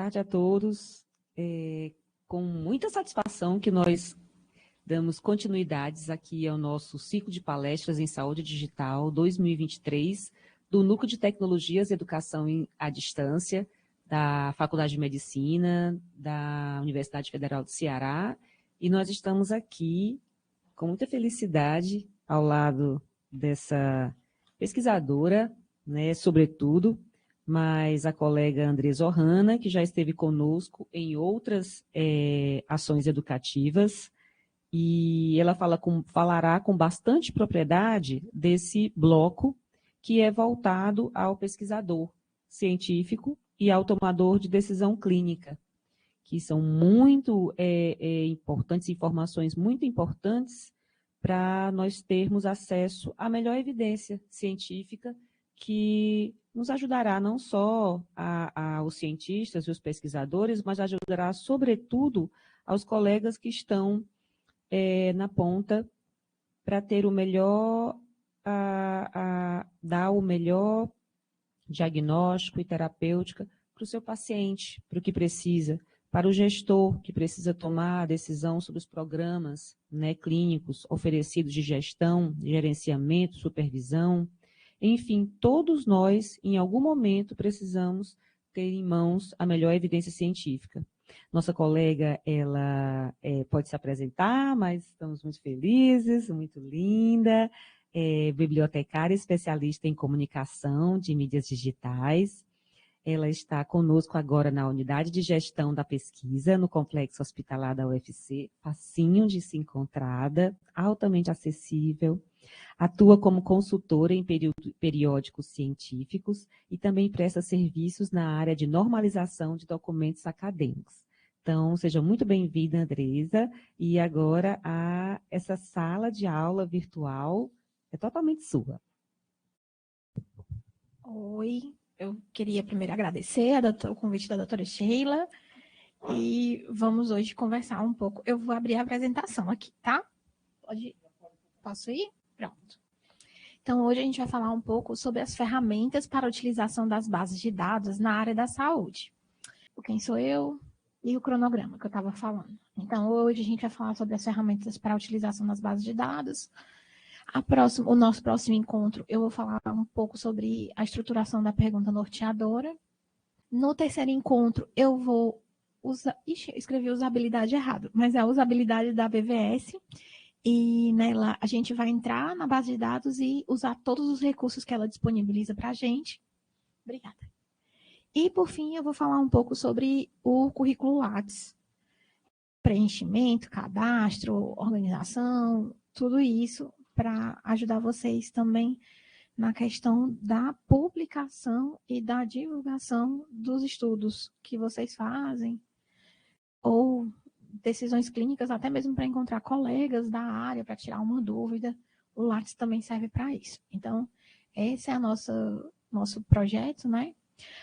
tarde a todos. Com muita satisfação que nós damos continuidades aqui ao nosso ciclo de palestras em Saúde Digital 2023, do Núcleo de Tecnologias e Educação à Distância, da Faculdade de Medicina, da Universidade Federal do Ceará, e nós estamos aqui com muita felicidade ao lado dessa pesquisadora, né, sobretudo, mas a colega Andresa Ohana, que já esteve conosco em outras ações educativas, e ela falará com bastante propriedade desse bloco que é voltado ao pesquisador científico e ao tomador de decisão clínica, que são muito importantes, informações muito importantes para nós termos acesso à melhor evidência científica que nos ajudará não só aos cientistas e os pesquisadores, mas ajudará, sobretudo, aos colegas que estão na ponta para ter o melhor, dar o melhor diagnóstico e terapêutica para o seu paciente, para o que precisa, para o gestor que precisa tomar a decisão sobre os programas, né, clínicos oferecidos de gestão, gerenciamento, supervisão. Enfim, todos nós, em algum momento, precisamos ter em mãos a melhor evidência científica. Nossa colega, ela pode se apresentar, mas estamos muito felizes, muito linda, bibliotecária especialista em comunicação de mídias digitais. Ela está conosco agora na unidade de gestão da pesquisa, no complexo hospitalar da UFC, facinho de se encontrada, altamente acessível. Atua como consultora em periódicos científicos e também presta serviços na área de normalização de documentos acadêmicos. Então, seja muito bem-vinda, Andresa. E agora, essa sala de aula virtual é totalmente sua. Oi, eu queria primeiro agradecer o convite da doutora Sheila e vamos hoje conversar um pouco. Eu vou abrir a apresentação aqui, tá? Posso ir? Pronto. Então, hoje a gente vai falar um pouco sobre as ferramentas para a utilização das bases de dados na área da saúde. Quem sou eu e o cronograma que eu estava falando. Então, hoje a gente vai falar sobre as ferramentas para a utilização das bases de dados. O nosso próximo encontro, eu vou falar um pouco sobre a estruturação da pergunta norteadora. No terceiro encontro, eu vou usar... Ixi, eu escrevi usabilidade errado, mas é a usabilidade da BVS. E nela a gente vai entrar na base de dados e usar todos os recursos que ela disponibiliza para a gente. Obrigada. E, por fim, eu vou falar um pouco sobre o currículo Lattes. Preenchimento, cadastro, organização, tudo isso para ajudar vocês também na questão da publicação e da divulgação dos estudos que vocês fazem, ou decisões clínicas, até mesmo para encontrar colegas da área, para tirar uma dúvida. O Lattes também serve para isso. Então, esse é nosso projeto, né?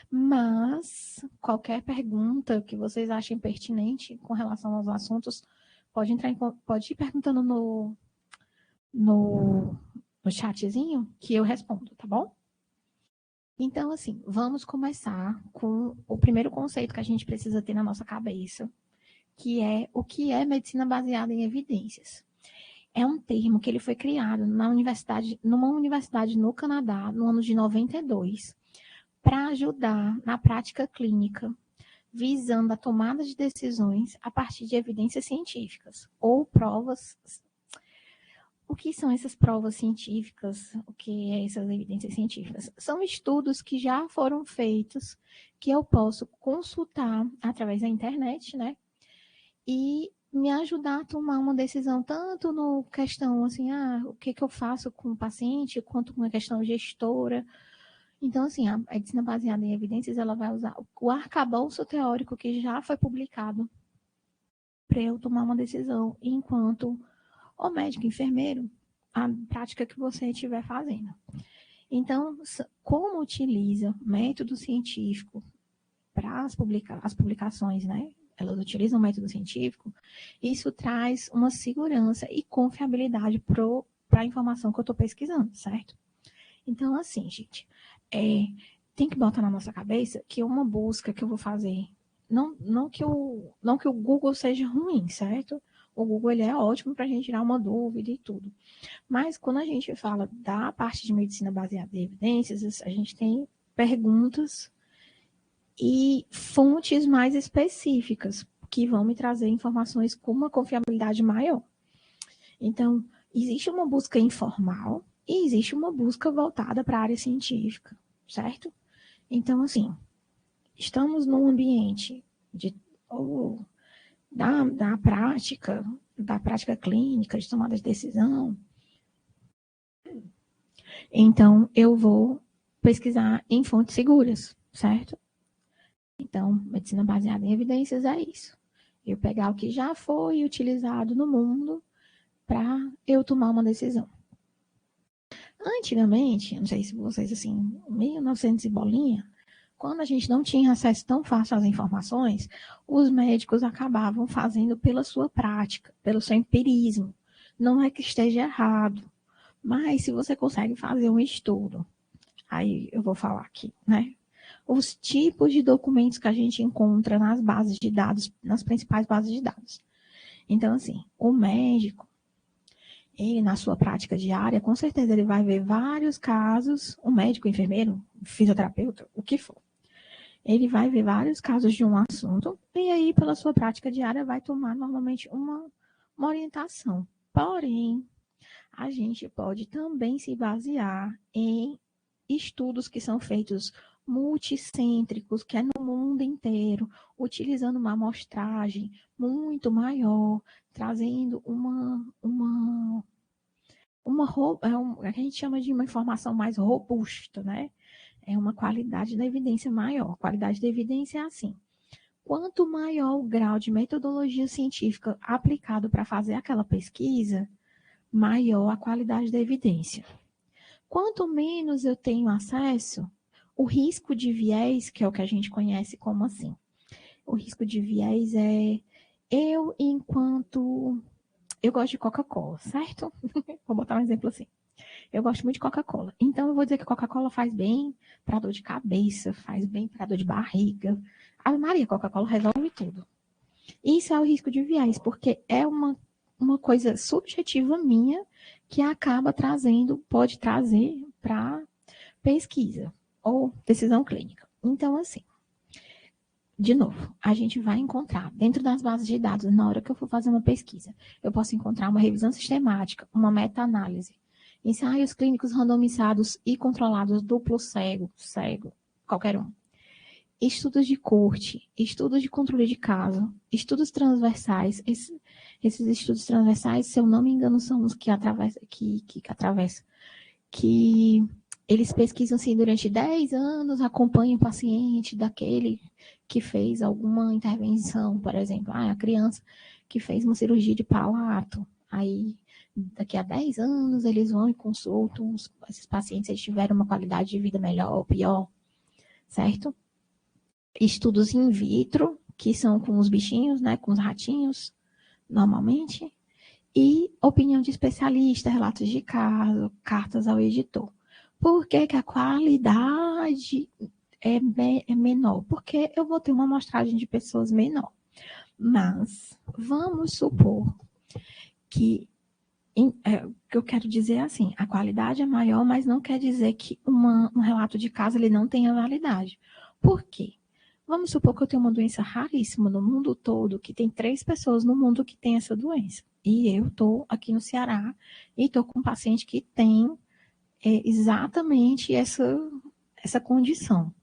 Mas qualquer pergunta que vocês achem pertinente com relação aos assuntos, pode ir perguntando no chatzinho que eu respondo, tá bom? Então, assim, vamos começar com o primeiro conceito que a gente precisa ter na nossa cabeça, que é o que é medicina baseada em evidências. É um termo que ele foi criado numa universidade no Canadá, no ano de 92, para ajudar na prática clínica, visando a tomada de decisões a partir de evidências científicas ou provas. O que são essas provas científicas? O que é essas evidências científicas? São estudos que já foram feitos, que eu posso consultar através da internet, né? E me ajudar a tomar uma decisão, tanto no questão, assim, o que eu faço com o paciente, quanto com a questão gestora. Então, assim, a medicina baseada em evidências, ela vai usar o arcabouço teórico que já foi publicado para eu tomar uma decisão, enquanto o médico enfermeiro, a prática que você estiver fazendo. Então, como utiliza método científico para as publicações, né? Elas utilizam método científico, isso traz uma segurança e confiabilidade para a informação que eu estou pesquisando, certo? Então, assim, gente, tem que botar na nossa cabeça que uma busca que eu vou fazer não que o Google seja ruim, certo? O Google ele é ótimo para a gente tirar uma dúvida e tudo. Mas quando a gente fala da parte de medicina baseada em evidências, a gente tem perguntas e fontes mais específicas que vão me trazer informações com uma confiabilidade maior. Então, existe uma busca informal e existe uma busca voltada para a área científica, certo? Então, assim, estamos num ambiente da prática clínica, de tomada de decisão. Então, eu vou pesquisar em fontes seguras, certo? Então, medicina baseada em evidências é isso. Eu pegar o que já foi utilizado no mundo para eu tomar uma decisão. Antigamente, não sei se vocês, assim, 1900 e bolinha, quando a gente não tinha acesso tão fácil às informações, os médicos acabavam fazendo pela sua prática, pelo seu empirismo. Não é que esteja errado, mas se você consegue fazer um estudo, aí eu vou falar aqui, né? Os tipos de documentos que a gente encontra nas bases de dados, nas principais bases de dados. Então, assim, o médico, ele, na sua prática diária, com certeza ele vai ver vários casos, o médico, o enfermeiro, o fisioterapeuta, o que for. Ele vai ver vários casos de um assunto e aí, pela sua prática diária, vai tomar normalmente uma orientação. Porém, a gente pode também se basear em estudos que são feitos multicêntricos, que é no mundo inteiro, utilizando uma amostragem muito maior, trazendo a gente chama de uma informação mais robusta, né? É uma qualidade da evidência maior. Qualidade da evidência é assim. Quanto maior o grau de metodologia científica aplicado para fazer aquela pesquisa, maior a qualidade da evidência. Quanto menos eu tenho acesso, o risco de viés, que é o que a gente conhece como assim. O risco de viés é eu gosto de Coca-Cola, certo? Vou botar um exemplo assim. Eu gosto muito de Coca-Cola. Então, eu vou dizer que Coca-Cola faz bem para dor de cabeça, faz bem para dor de barriga. A Maria, Coca-Cola resolve tudo. Isso é o risco de viés, porque é uma coisa subjetiva minha que acaba pode trazer para pesquisa ou decisão clínica. Então, assim, de novo, a gente vai encontrar dentro das bases de dados, na hora que eu for fazer uma pesquisa, eu posso encontrar uma revisão sistemática, uma meta-análise, ensaios clínicos randomizados e controlados duplo cego, qualquer um. Estudos de corte, estudos de controle de caso, estudos transversais. Esses estudos transversais, se eu não me engano, são os que eles pesquisam assim, durante 10 anos, acompanham o paciente daquele que fez alguma intervenção, por exemplo, a criança que fez uma cirurgia de palato, aí daqui a 10 anos eles vão e consultam esses pacientes, se eles tiveram uma qualidade de vida melhor ou pior, certo? Estudos in vitro, que são com os bichinhos, né, com os ratinhos, normalmente, e opinião de especialista, relatos de caso, cartas ao editor. Por que que a qualidade é menor? Porque eu vou ter uma amostragem de pessoas menor. Mas vamos supor que eu quero dizer assim, a qualidade é maior, mas não quer dizer que um relato de caso ele não tenha validade. Por quê? Vamos supor que eu tenho uma doença raríssima no mundo todo, que tem 3 pessoas no mundo que tem essa doença. E eu estou aqui no Ceará e estou com um paciente que tem exatamente essa condição.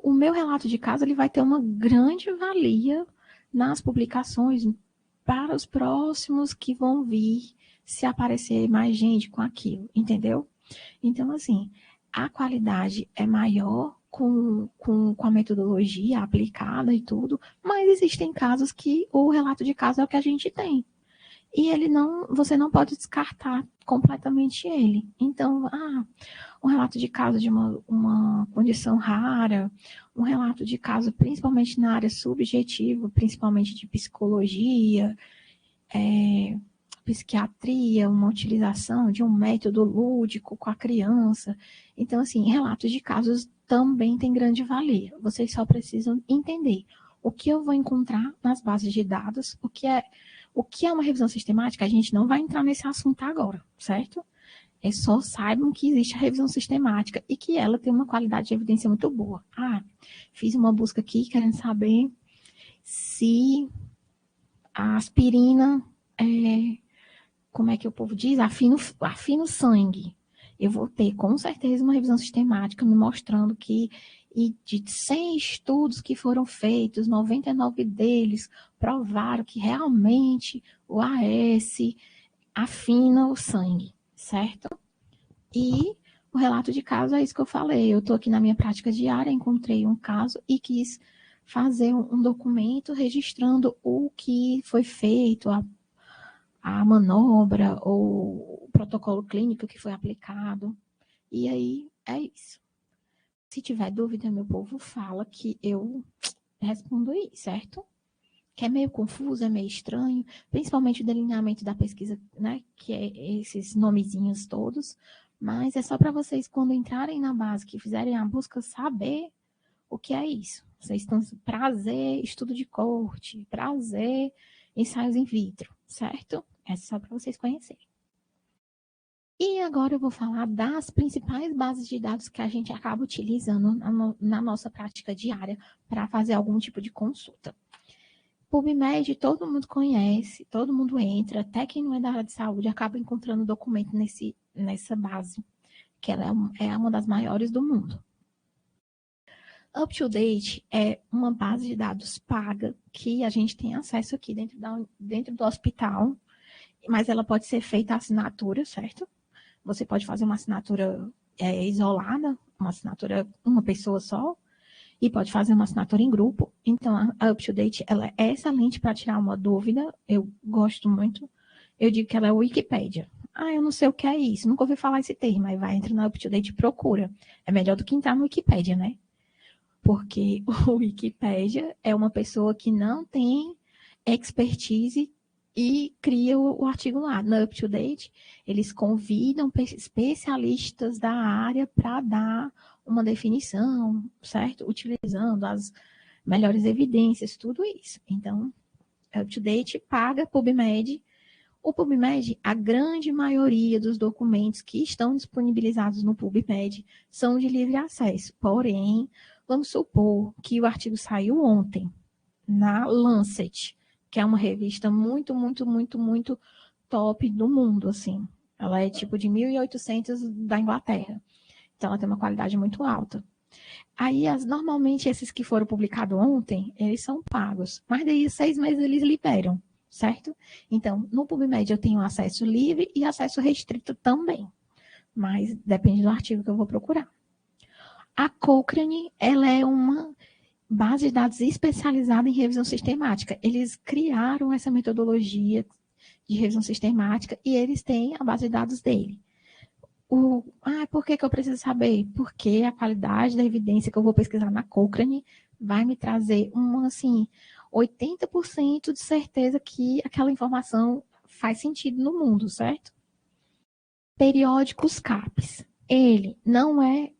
O meu relato de caso ele vai ter uma grande valia nas publicações para os próximos que vão vir se aparecer mais gente com aquilo, entendeu? Então, assim, a qualidade é maior com a metodologia aplicada e tudo, mas existem casos que o relato de caso é o que a gente tem. E você não pode descartar completamente ele. Então, um relato de caso de uma condição rara, um relato de caso principalmente na área subjetiva, principalmente de psicologia, psiquiatria, uma utilização de um método lúdico com a criança. Então, assim, relatos de casos também têm grande valia. Vocês só precisam entender o que eu vou encontrar nas bases de dados, o que é uma revisão sistemática. A gente não vai entrar nesse assunto agora, certo? É só saibam que existe a revisão sistemática e que ela tem uma qualidade de evidência muito boa. Fiz uma busca aqui querendo saber se a aspirina, como é que o povo diz? Afina o sangue. Eu vou ter, com certeza, uma revisão sistemática me mostrando que de 100 estudos que foram feitos, 99 deles provaram que realmente o AS afina o sangue, certo? E o relato de caso é isso que eu falei. Eu estou aqui na minha prática diária, encontrei um caso e quis fazer um documento registrando o que foi feito, a manobra ou o protocolo clínico que foi aplicado. E aí é isso. Se tiver dúvida, meu povo, fala que eu respondo aí, certo? Que é meio confuso, é meio estranho, principalmente o delineamento da pesquisa, né? Que é esses nomezinhos todos. Mas é só para vocês, quando entrarem na base, que fizerem a busca, saber o que é isso. Vocês estão prazer, estudo de corte, prazer, ensaios in vitro, certo? É só para vocês conhecerem. E agora eu vou falar das principais bases de dados que a gente acaba utilizando na nossa prática diária para fazer algum tipo de consulta. PubMed todo mundo conhece, todo mundo entra, até quem não é da área de saúde acaba encontrando documento nessa base, que ela é uma das maiores do mundo. UpToDate é uma base de dados paga que a gente tem acesso aqui dentro do hospital, mas ela pode ser feita assinatura, certo? Você pode fazer uma assinatura isolada, uma assinatura uma pessoa só, e pode fazer uma assinatura em grupo. Então, a UpToDate, ela é excelente para tirar uma dúvida. Eu gosto muito. Eu digo que ela é a Wikipédia. Eu não sei o que é isso. Nunca ouvi falar esse termo. Aí vai, entra na UpToDate e procura. É melhor do que entrar no Wikipédia, né? Porque o Wikipédia é uma pessoa que não tem expertise e cria o artigo lá. Na UpToDate, eles convidam especialistas da área para dar uma definição, certo? Utilizando as melhores evidências, tudo isso. Então, UpToDate paga PubMed. O PubMed, a grande maioria dos documentos que estão disponibilizados no PubMed são de livre acesso. Porém, vamos supor que o artigo saiu ontem na Lancet, que é uma revista muito, muito, muito, muito top do mundo, assim. Ela é tipo de 1800 da Inglaterra. Então, ela tem uma qualidade muito alta. Aí, normalmente, esses que foram publicados ontem, eles são pagos. Mas daí, 6 meses, eles liberam, certo? Então, no PubMed, eu tenho acesso livre e acesso restrito também. Mas depende do artigo que eu vou procurar. A Cochrane, ela é uma base de dados especializada em revisão sistemática. Eles criaram essa metodologia de revisão sistemática e eles têm a base de dados dele. Por que eu preciso saber? Porque a qualidade da evidência que eu vou pesquisar na Cochrane vai me trazer 80% de certeza que aquela informação faz sentido no mundo, certo? Periódicos CAPES. Ele não é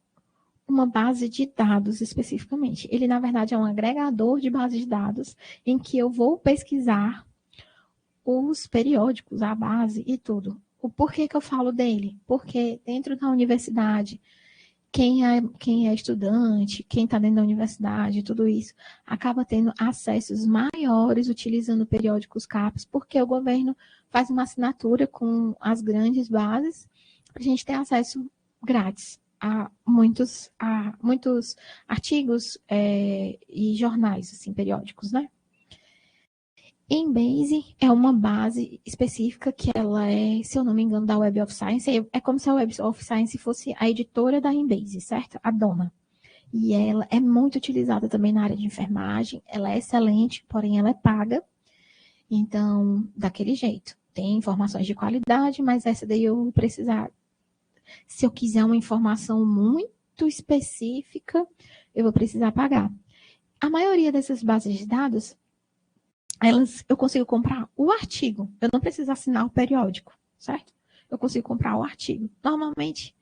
uma base de dados especificamente. Ele, na verdade, é um agregador de bases de dados em que eu vou pesquisar os periódicos, a base e tudo. O porquê que eu falo dele? Porque dentro da universidade, quem é estudante, quem está dentro da universidade, tudo isso, acaba tendo acessos maiores utilizando periódicos CAPES, porque o governo faz uma assinatura com as grandes bases para a gente ter acesso grátis a muitos artigos e jornais, assim, periódicos, né? Embase é uma base específica que ela é, se eu não me engano, da Web of Science. É como se a Web of Science fosse a editora da Embase, certo? A dona. E ela é muito utilizada também na área de enfermagem. Ela é excelente, porém ela é paga. Então, daquele jeito. Tem informações de qualidade, mas essa daí eu vou precisar. Se eu quiser uma informação muito específica, eu vou precisar pagar. A maioria dessas bases de dados, eu consigo comprar o artigo. Eu não preciso assinar o periódico, certo? Eu consigo comprar o artigo. Normalmente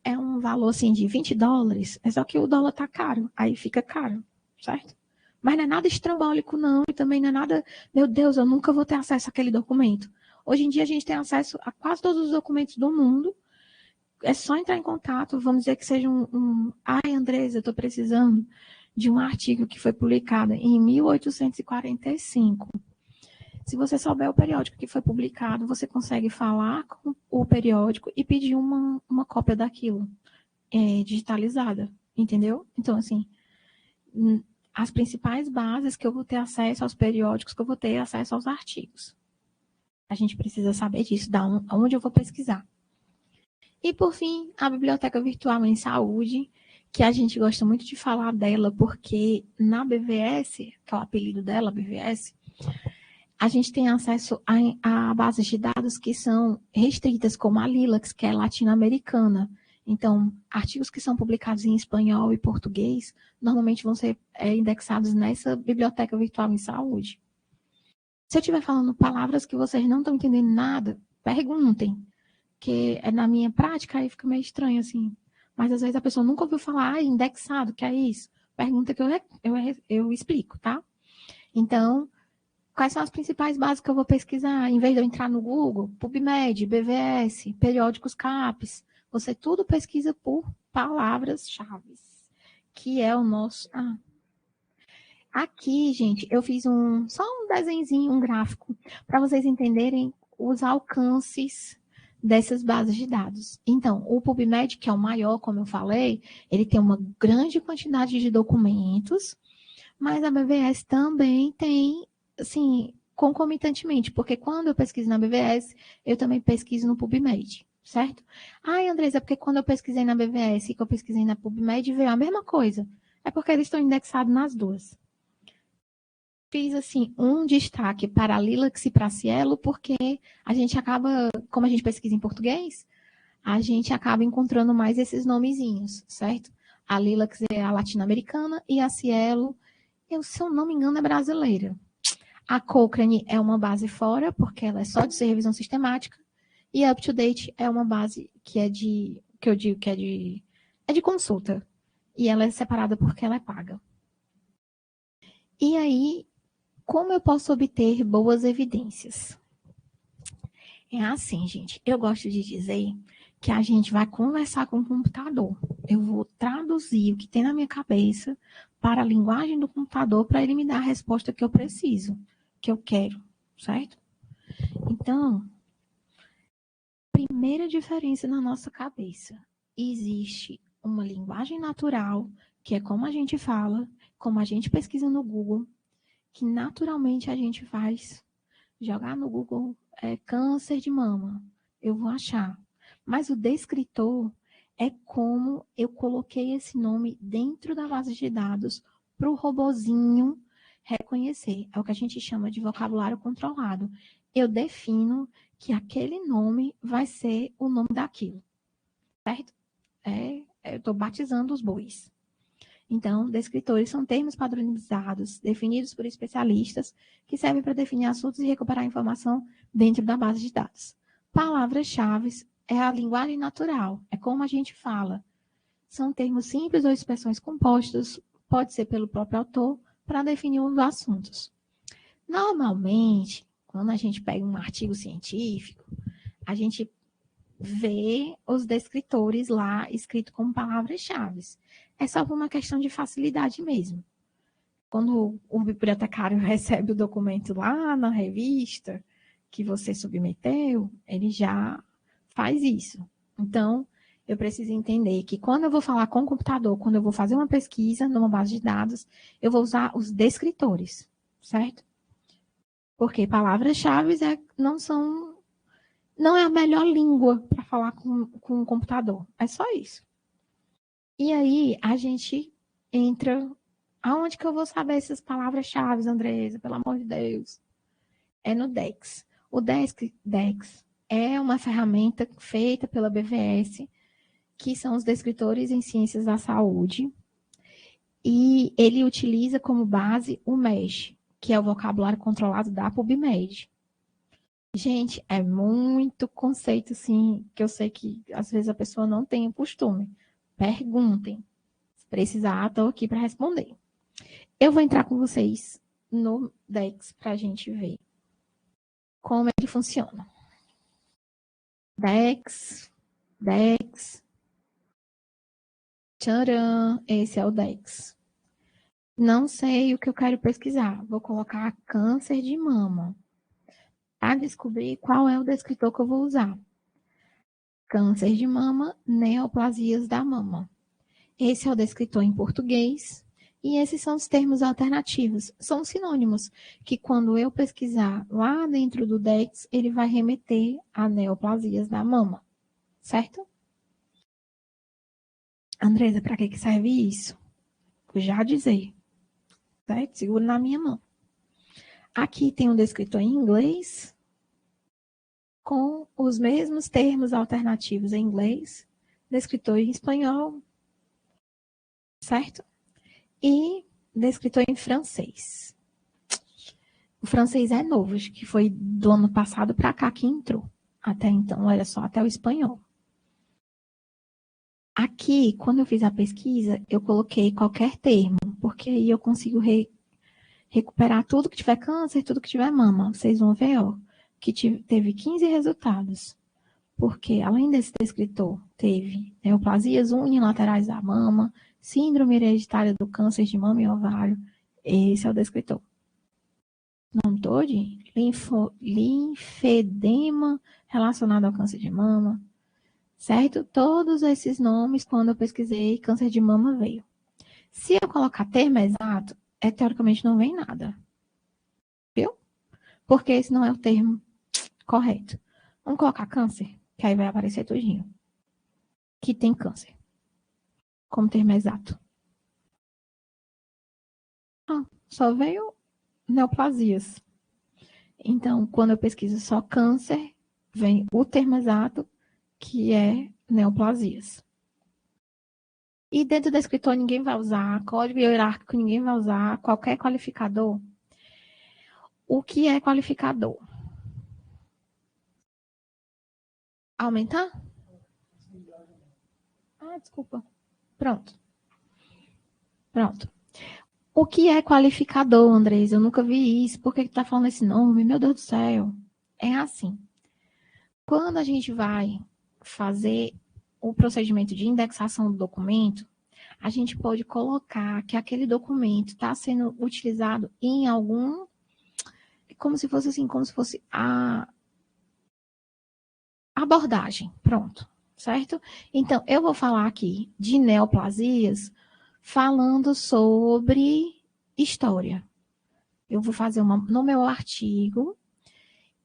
é um valor assim de $20, é só que o dólar tá caro, aí fica caro, certo? Mas não é nada estrambólico, não, e também não é nada, meu Deus, eu nunca vou ter acesso àquele documento. Hoje em dia a gente tem acesso a quase todos os documentos do mundo, é só entrar em contato, vamos dizer que seja ai, Andresa, eu estou precisando de um artigo que foi publicado em 1845. Se você souber o periódico que foi publicado, você consegue falar com o periódico e pedir uma cópia daquilo digitalizada, entendeu? Então, assim, as principais bases que eu vou ter acesso aos periódicos, que eu vou ter acesso aos artigos. A gente precisa saber disso, onde eu vou pesquisar. E, por fim, a Biblioteca Virtual em Saúde, que a gente gosta muito de falar dela, porque na BVS, que é o apelido dela, BVS, a gente tem acesso a bases de dados que são restritas, como a Lilacs, que é latino-americana. Então, artigos que são publicados em espanhol e português, normalmente vão ser indexados nessa Biblioteca Virtual em Saúde. Se eu estiver falando palavras que vocês não estão entendendo nada, perguntem, que na minha prática aí fica meio estranho, assim. Mas às vezes a pessoa nunca ouviu falar, indexado, que é isso? Pergunta que eu explico, tá? Então, quais são as principais bases que eu vou pesquisar? Em vez de eu entrar no Google, PubMed, BVS, periódicos CAPES, você tudo pesquisa por palavras-chave, que é o nosso... Aqui, gente, eu fiz só um desenhozinho, um gráfico, para vocês entenderem os alcances dessas bases de dados. Então, o PubMed, que é o maior, como eu falei, ele tem uma grande quantidade de documentos, mas a BVS também tem, assim, concomitantemente, porque quando eu pesquiso na BVS, eu também pesquiso no PubMed, certo? Ai, Andresa, é porque quando eu pesquisei na BVS e que eu pesquisei na PubMed, veio a mesma coisa. É porque eles estão indexados nas duas. Fiz, assim, um destaque para a Lilacs e para a Cielo, porque a gente acaba, como a gente pesquisa em português, a gente acaba encontrando mais esses nomezinhos, certo? A Lilacs é a latino-americana e a Cielo, se eu não me engano, é brasileira. A Cochrane é uma base fora, porque ela é só de revisão sistemática, e a UpToDate é uma base que eu digo que é de consulta, e ela é separada porque ela é paga. E aí, como eu posso obter boas evidências? É assim, gente, eu gosto de dizer que a gente vai conversar com o computador. Eu vou traduzir o que tem na minha cabeça para a linguagem do computador para ele me dar a resposta que eu preciso, que eu quero, certo? Então, primeira diferença na nossa cabeça. Existe uma linguagem natural, que é como a gente fala, como a gente pesquisa no Google, que naturalmente a gente faz. Jogar no Google câncer de mama, eu vou achar. Mas o descritor é como eu coloquei esse nome dentro da base de dados para o robozinho reconhecer. É o que a gente chama de vocabulário controlado. Eu defino que aquele nome vai ser o nome daquilo, certo? Eu estou batizando os bois. Então, descritores são termos padronizados, definidos por especialistas, que servem para definir assuntos e recuperar informação dentro da base de dados. Palavras-chave é a linguagem natural, é como a gente fala. São termos simples ou expressões compostas, pode ser pelo próprio autor, para definir os assuntos. Normalmente, quando a gente pega um artigo científico, a gente vê os descritores lá escrito como palavras-chave. É só por uma questão de facilidade mesmo. Quando o bibliotecário recebe o documento lá na revista que você submeteu, ele já faz isso. Então, eu preciso entender que quando eu vou falar com o computador, quando eu vou fazer uma pesquisa numa base de dados, eu vou usar os descritores, certo? Porque palavras-chave não é a melhor língua para falar com o computador. É só isso. E aí, a gente entra... Aonde que eu vou saber essas palavras-chave, Andresa? Pelo amor de Deus. É no DEX. O DEX é uma ferramenta feita pela BVS, que são os descritores em ciências da saúde, e ele utiliza como base o MESH, que é o vocabulário controlado da PubMed. Gente, é muito conceito, assim, que eu sei que às vezes a pessoa não tem o costume. Perguntem. Se precisar, estou aqui para responder. Eu vou entrar com vocês no Dex para a gente ver como ele funciona. Dex. Tcharam, esse é o Dex. Não sei o que eu quero pesquisar. Vou colocar câncer de mama. Para descobrir qual é o descritor que eu vou usar. Câncer de mama, neoplasias da mama. Esse é o descritor em português. E esses são os termos alternativos. São sinônimos que quando eu pesquisar lá dentro do Dex, ele vai remeter a neoplasias da mama. Certo? Andresa, para que serve isso? Vou já dizer. Certo? Segura na minha mão. Aqui tem um descritor em inglês, com os mesmos termos alternativos em inglês, descritor em espanhol, certo? E descritor em francês. O francês é novo, acho que foi do ano passado para cá que entrou. Até então era só até o espanhol. Aqui, quando eu fiz a pesquisa, eu coloquei qualquer termo, porque aí eu consigo recuperar tudo que tiver câncer, tudo que tiver mama. Vocês vão ver, ó, que teve 15 resultados. Porque, além desse descritor, teve neoplasias unilaterais da mama, síndrome hereditária do câncer de mama e ovário. Esse é o descritor. Nome todo? Linfedema relacionado ao câncer de mama. Certo? Todos esses nomes, quando eu pesquisei, câncer de mama veio. Se eu colocar termo exato, teoricamente não vem nada. Viu? Porque esse não é o termo correto. Vamos colocar câncer, que aí vai aparecer tudinho. Que tem câncer. Como termo exato. Só veio neoplasias. Então, quando eu pesquiso só câncer, vem o termo exato, que é neoplasias. E dentro do descritor ninguém vai usar, código hierárquico ninguém vai usar, qualquer qualificador. O que é qualificador? Aumentar? Desculpa. Pronto. O que é qualificador, Andrés? Eu nunca vi isso. Por que tá falando esse nome? Meu Deus do céu. É assim. Quando a gente vai fazer o procedimento de indexação do documento, a gente pode colocar que aquele documento está sendo utilizado em algum, como se fosse a abordagem, pronto, certo? Então, eu vou falar aqui de neoplasias falando sobre história. Eu vou fazer no meu artigo,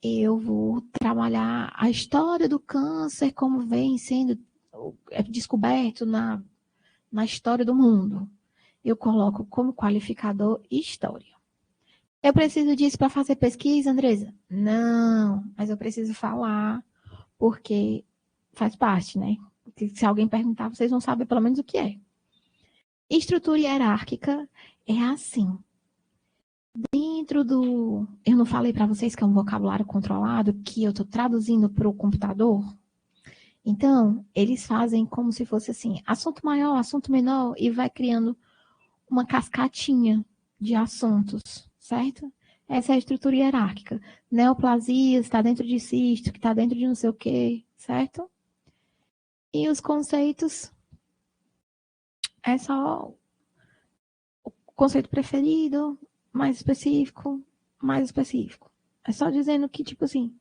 eu vou trabalhar a história do câncer, como vem sendo descoberto na história do mundo. Eu coloco como qualificador história. Eu preciso disso para fazer pesquisa, Andresa? Não, mas eu preciso falar, porque faz parte, né? Se alguém perguntar, vocês vão saber pelo menos o que é. Estrutura hierárquica é assim. Dentro do... Eu não falei para vocês que é um vocabulário controlado, que eu estou traduzindo para o computador? Então, eles fazem como se fosse assim, assunto maior, assunto menor, e vai criando uma cascatinha de assuntos, certo? Essa é a estrutura hierárquica. Neoplasia está dentro de cisto, que está dentro de não sei o quê, certo? E os conceitos é só o conceito preferido, mais específico. É só dizendo que, tipo assim,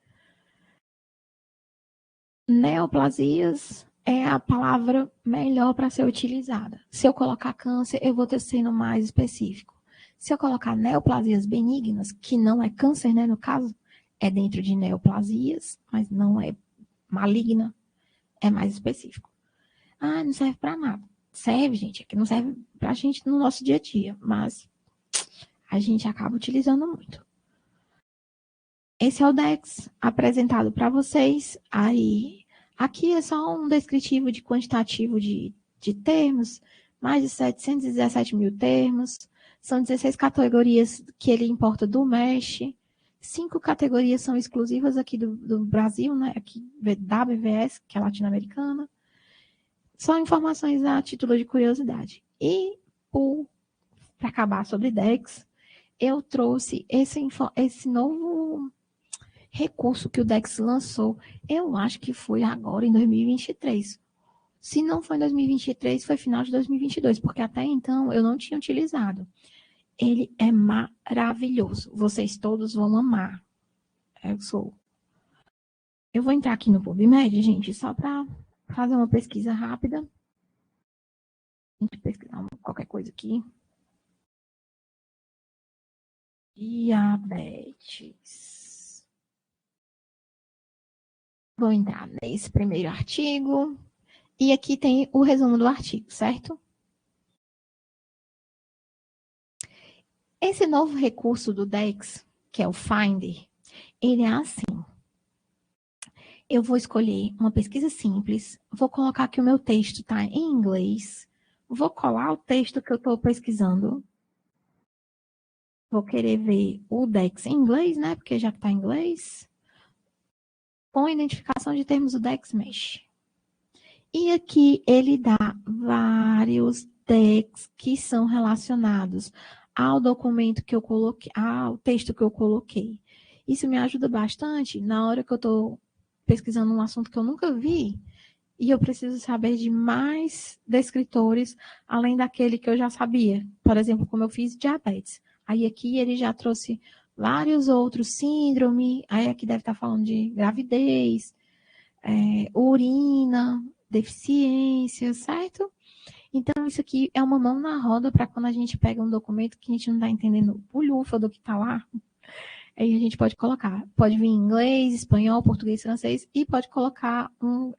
neoplasias é a palavra melhor para ser utilizada. Se eu colocar câncer, eu vou ter sendo mais específico. Se eu colocar neoplasias benignas, que não é câncer, né, no caso, é dentro de neoplasias, mas não é maligna, é mais específico. Não serve para nada. Serve, gente, é que não serve para a gente no nosso dia a dia, mas a gente acaba utilizando muito. Esse é o Dex apresentado para vocês. Aí, aqui é só um descritivo de quantitativo de termos, mais de 717 mil termos. São 16 categorias que ele importa do Mesh. 5 categorias são exclusivas aqui do Brasil, né? Aqui da BVS, que é latino-americana. São informações a título de curiosidade. E, para acabar sobre DEX, eu trouxe esse novo recurso que o DEX lançou. Eu acho que foi agora, em 2023. Se não foi em 2023, foi final de 2022, porque até então eu não tinha utilizado. Ele é maravilhoso. Vocês todos vão amar. Eu vou entrar aqui no PubMed, gente, só para fazer uma pesquisa rápida. A gente pesquisar qualquer coisa aqui. Diabetes. Vou entrar nesse primeiro artigo. E aqui tem o resumo do artigo, certo? Esse novo recurso do DEX, que é o Finder, ele é assim. Eu vou escolher uma pesquisa simples, vou colocar que o meu texto está em inglês, vou colar o texto que eu estou pesquisando, vou querer ver o DEX em inglês, né, porque já está em inglês, com identificação de termos do DEX Mesh. E aqui ele dá vários DEX que são relacionados ao documento que eu coloquei, ao texto que eu coloquei. Isso me ajuda bastante na hora que eu estou pesquisando um assunto que eu nunca vi e eu preciso saber de mais descritores além daquele que eu já sabia. Por exemplo, como eu fiz diabetes. Aí aqui ele já trouxe vários outros síndrome, aí aqui deve estar falando de gravidez, urina, deficiência, certo? Então, isso aqui é uma mão na roda para quando a gente pega um documento que a gente não está entendendo bulhufa do que está lá. Aí a gente pode colocar, pode vir em inglês, espanhol, português, francês, e pode colocar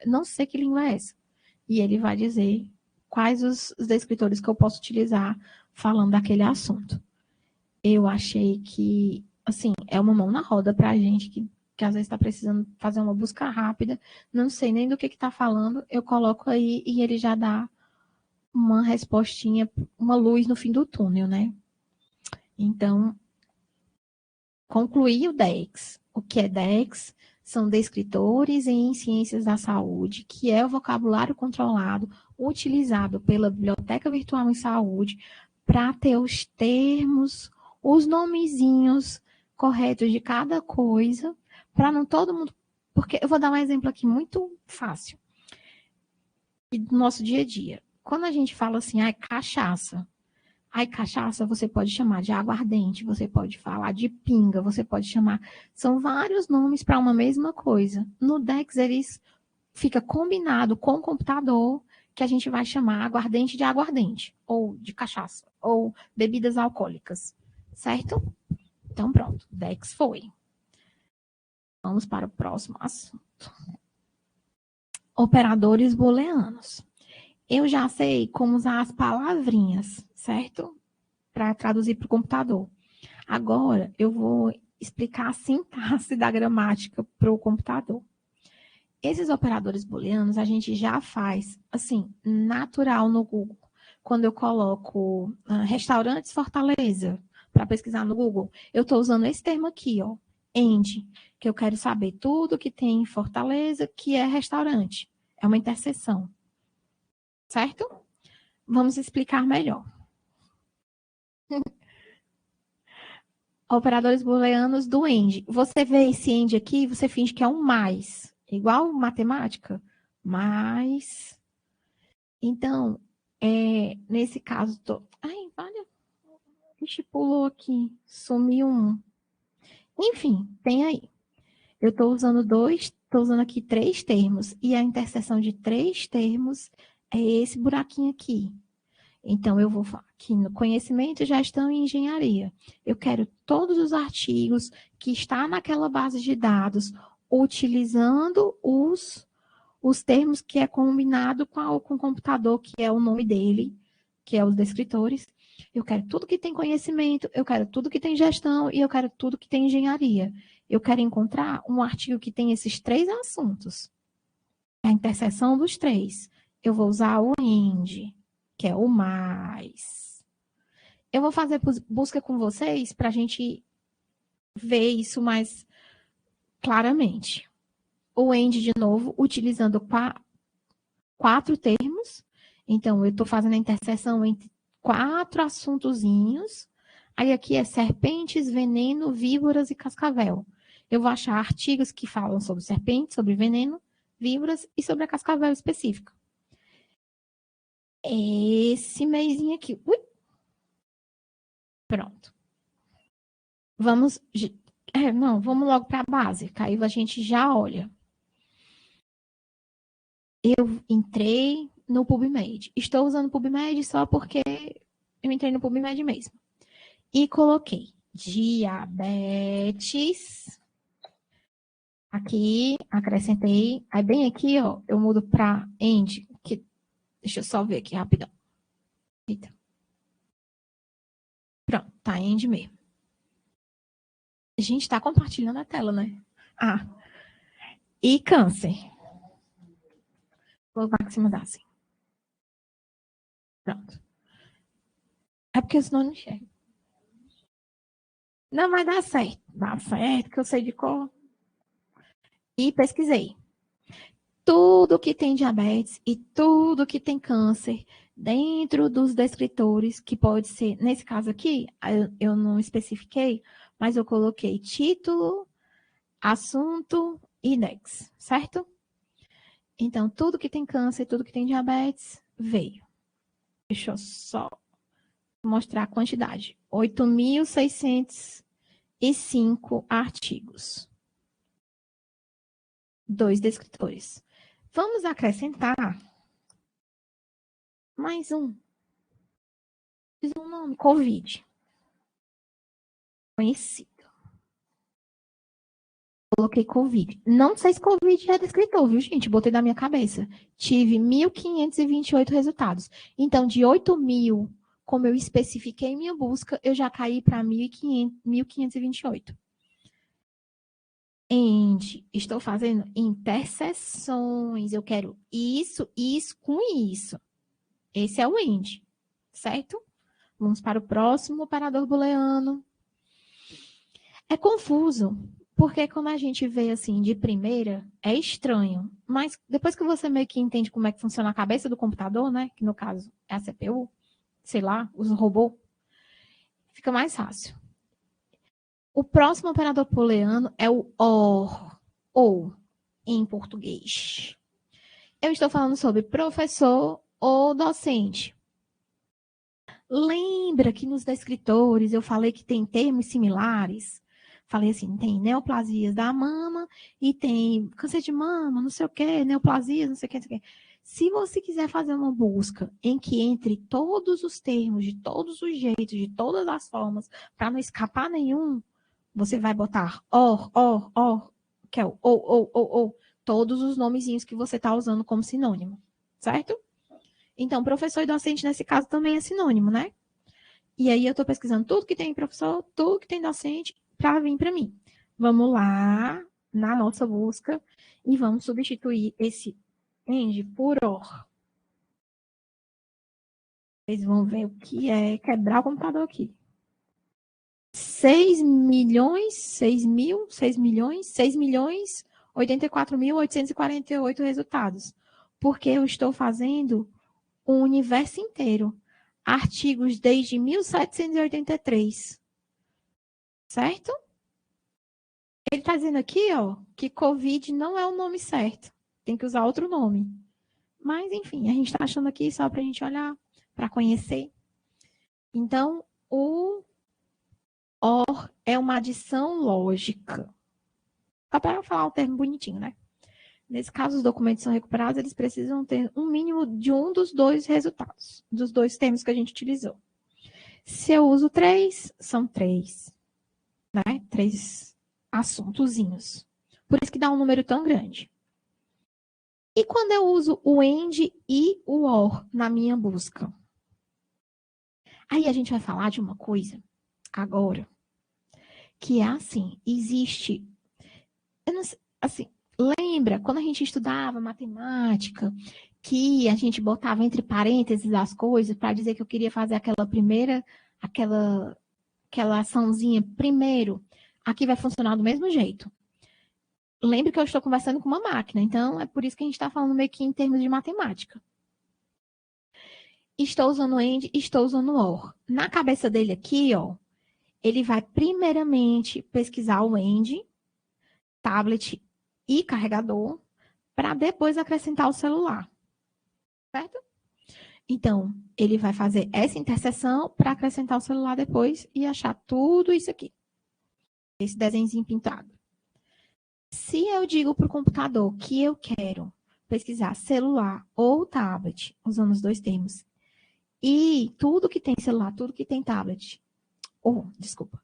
não sei que língua é essa. E ele vai dizer quais os descritores que eu posso utilizar falando daquele assunto. Eu achei que, assim, é uma mão na roda para a gente que às vezes está precisando fazer uma busca rápida, não sei nem do que está falando, eu coloco aí e ele já dá uma respostinha, uma luz no fim do túnel, né? Então, concluí o DEX. O que é DEX? São descritores em ciências da saúde, que é o vocabulário controlado utilizado pela Biblioteca Virtual em Saúde para ter os termos, os nomezinhos corretos de cada coisa, para não todo mundo... Porque eu vou dar um exemplo aqui muito fácil do nosso dia a dia. Quando a gente fala assim, cachaça. Cachaça você pode chamar de aguardente, você pode falar de pinga, você pode chamar... São vários nomes para uma mesma coisa. No DEX, eles fica combinado com o computador que a gente vai chamar aguardente de aguardente, ou de cachaça, ou bebidas alcoólicas, certo? Então, pronto, DEX foi. Vamos para o próximo assunto. Operadores booleanos. Eu já sei como usar as palavrinhas, certo? Para traduzir para o computador. Agora, eu vou explicar a sintaxe da gramática para o computador. Esses operadores booleanos a gente já faz, assim, natural no Google. Quando eu coloco restaurantes Fortaleza para pesquisar no Google, eu estou usando esse termo aqui, ó, end, que eu quero saber tudo que tem em Fortaleza que é restaurante. É uma interseção. Certo? Vamos explicar melhor. Operadores booleanos do end. Você vê esse end aqui, você finge que é um mais. Igual matemática. Mais. Então, nesse caso... Ai, olha. Ixi, pulou aqui. Sumiu um. Enfim, tem aí. Eu estou usando estou usando aqui 3 termos. E a interseção de 3 termos é esse buraquinho aqui. Então, eu vou falar aqui no conhecimento, gestão e engenharia. Eu quero todos os artigos que estão naquela base de dados, utilizando os termos que é combinado com o computador, que é o nome dele, que é os descritores. Eu quero tudo que tem conhecimento, eu quero tudo que tem gestão e eu quero tudo que tem engenharia. Eu quero encontrar um artigo que tem esses 3 assuntos. A interseção dos 3. Eu vou usar o AND, que é o mais. Eu vou fazer busca com vocês para a gente ver isso mais claramente. O AND, de novo, utilizando 4 termos. Então, eu estou fazendo a interseção entre 4 assuntozinhos. Aí aqui é serpentes, veneno, víboras e cascavel. Eu vou achar artigos que falam sobre serpentes, sobre veneno, víboras e sobre a cascavel específica. Esse meizinho aqui. Ui. Pronto. Vamos logo para a base, que aí a gente já olha. Eu entrei no PubMed. Estou usando o PubMed só porque eu entrei no PubMed mesmo. E coloquei diabetes. Aqui, acrescentei. Aí bem aqui, ó, eu mudo para end. Deixa eu só ver aqui rapidão. Eita. Pronto, tá end mesmo. A gente está compartilhando a tela, né? E câncer. Vou maximizar assim. Pronto. É porque senão eu não enxergo. Não, vai dar certo. Dá certo, que eu sei de cor. E pesquisei. Tudo que tem diabetes e tudo que tem câncer dentro dos descritores, que pode ser, nesse caso aqui, eu não especifiquei, mas eu coloquei título, assunto e index, certo? Então, tudo que tem câncer, tudo que tem diabetes, veio. Deixa eu só mostrar a quantidade. 8.605 artigos. 2 descritores. Vamos acrescentar mais um. Diz um nome, Covid. Conhecido. Coloquei Covid. Não sei se Covid é descritor, viu, gente? Botei na minha cabeça. Tive 1.528 resultados. Então, de 8.000, como eu especifiquei em minha busca, eu já caí para 1.528. Estou fazendo interseções. Eu quero isso com isso. Esse é o AND, certo? Vamos para o próximo operador booleano. É confuso, porque quando a gente vê assim de primeira, é estranho. Mas depois que você meio que entende como é que funciona a cabeça do computador, né? Que no caso é a CPU, sei lá, os robôs, fica mais fácil. O próximo operador booleano é o OR, ou em português. Eu estou falando sobre professor ou docente. Lembra que nos descritores eu falei que tem termos similares? Falei assim, tem neoplasias da mama e tem câncer de mama, não sei o quê, neoplasias, não sei o quê, não sei o quê. Se você quiser fazer uma busca em que entre todos os termos, de todos os jeitos, de todas as formas, para não escapar nenhum, você vai botar or, que é o ou, todos os nomezinhos que você está usando como sinônimo, certo? Então, professor e docente, nesse caso, também é sinônimo, né? E aí, eu estou pesquisando tudo que tem professor, tudo que tem docente, para vir para mim. Vamos lá, na nossa busca, e vamos substituir esse end por or. Vocês vão ver o que é quebrar o computador aqui. 6.84.848 resultados. Porque eu estou fazendo o universo inteiro. Artigos desde 1783. Certo? Ele está dizendo aqui, ó, que Covid não é o nome certo. Tem que usar outro nome. Mas, enfim, a gente está achando aqui só para a gente olhar, para conhecer. Então, o OR é uma adição lógica. Só para falar um termo bonitinho, né? Nesse caso, os documentos são recuperados, eles precisam ter um mínimo de um dos 2 resultados, dos 2 termos que a gente utilizou. Se eu uso 3, são 3, né? 3 assuntozinhos. Por isso que dá um número tão grande. E quando eu uso o AND e o OR na minha busca? Aí a gente vai falar de uma coisa agora, que é assim, existe, eu não sei, assim, lembra quando a gente estudava matemática, que a gente botava entre parênteses as coisas para dizer que eu queria fazer aquela primeira aquela açãozinha primeiro, aqui vai funcionar do mesmo jeito. Lembre que eu estou conversando com uma máquina, então é por isso que a gente está falando meio que em termos de matemática. Estou usando AND, estou usando OR. Na cabeça dele aqui, ó, ele vai primeiramente pesquisar o AND, tablet e carregador, para depois acrescentar o celular. Certo? Então, ele vai fazer essa interseção para acrescentar o celular depois e achar tudo isso aqui. Esse desenhozinho pintado. Se eu digo para o computador que eu quero pesquisar celular ou tablet, usando os dois termos, e tudo que tem celular, tudo que tem tablet,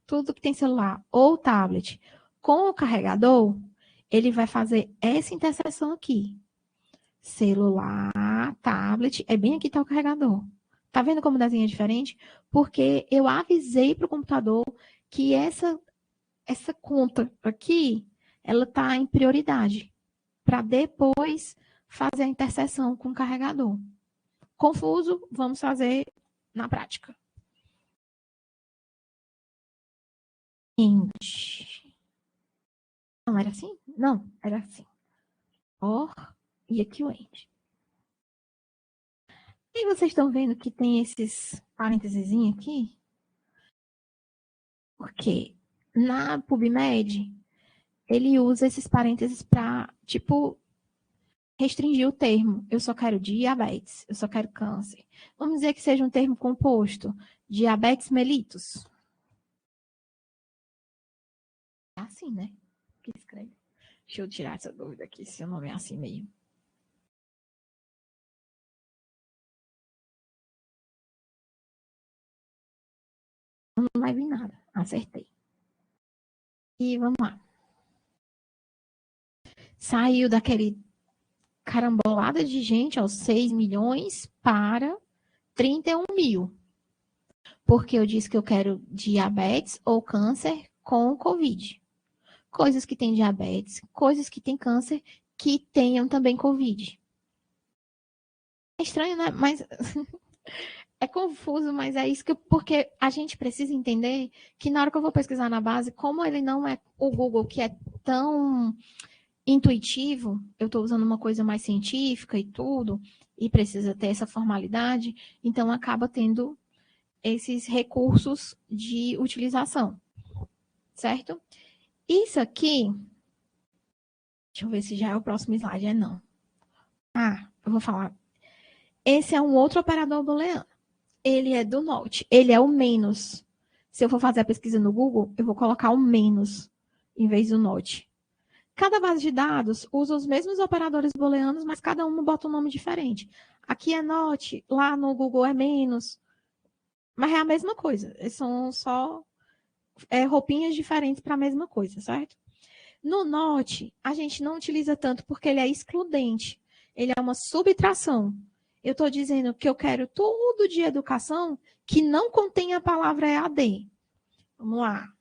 tudo que tem celular ou tablet com o carregador, ele vai fazer essa interseção aqui. Celular, tablet, é bem aqui está o carregador. Tá vendo como o desenho é diferente? Porque eu avisei para o computador que essa conta aqui, ela está em prioridade, para depois fazer a interseção com o carregador. Confuso? Vamos fazer na prática. Não, era assim? Não, era assim. OR e aqui o END. E vocês estão vendo que tem esses parênteses aqui? Porque na PubMed, ele usa esses parênteses para, tipo, restringir o termo. Eu só quero diabetes, eu só quero câncer. Vamos dizer que seja um termo composto. Diabetes mellitus. É assim, né? Que escreve. Deixa eu tirar essa dúvida aqui, se o nome é assim mesmo. Não vai vir nada. Acertei. E vamos lá. Saiu daquele carambolada de gente, aos 6 milhões para 31 mil. Porque eu disse que eu quero diabetes ou câncer com Covid. Coisas que têm diabetes, coisas que têm câncer, que tenham também Covid. É estranho, né? Mas é confuso, mas é isso porque a gente precisa entender que na hora que eu vou pesquisar na base, como ele não é o Google que é tão intuitivo, eu estou usando uma coisa mais científica e tudo, e precisa ter essa formalidade, então acaba tendo esses recursos de utilização, certo? Isso aqui, deixa eu ver se já é o próximo slide, é não. Eu vou falar. Esse é um outro operador booleano. Ele é do not, ele é o menos. Se eu for fazer a pesquisa no Google, eu vou colocar o menos em vez do not. Cada base de dados usa os mesmos operadores booleanos, mas cada uma bota um nome diferente. Aqui é not, lá no Google é menos. Mas é a mesma coisa. São só roupinhas diferentes para a mesma coisa, certo? No not, a gente não utiliza tanto porque ele é excludente. Ele é uma subtração. Eu estou dizendo que eu quero tudo de educação que não contém a palavra EAD. Vamos lá.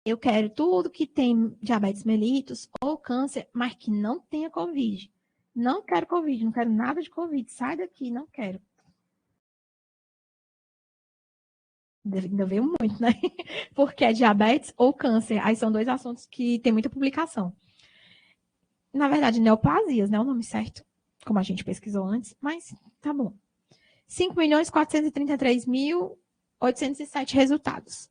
Eu quero tudo que tem diabetes mellitus ou câncer, mas que não tenha Covid. Não quero Covid, não quero nada de Covid. Sai daqui, não quero. Ainda veio muito, né? Porque é diabetes ou câncer. Aí são dois assuntos que tem muita publicação. Na verdade, neoplasias, né? O nome certo, como a gente pesquisou antes, mas tá bom. 5.433.807 resultados.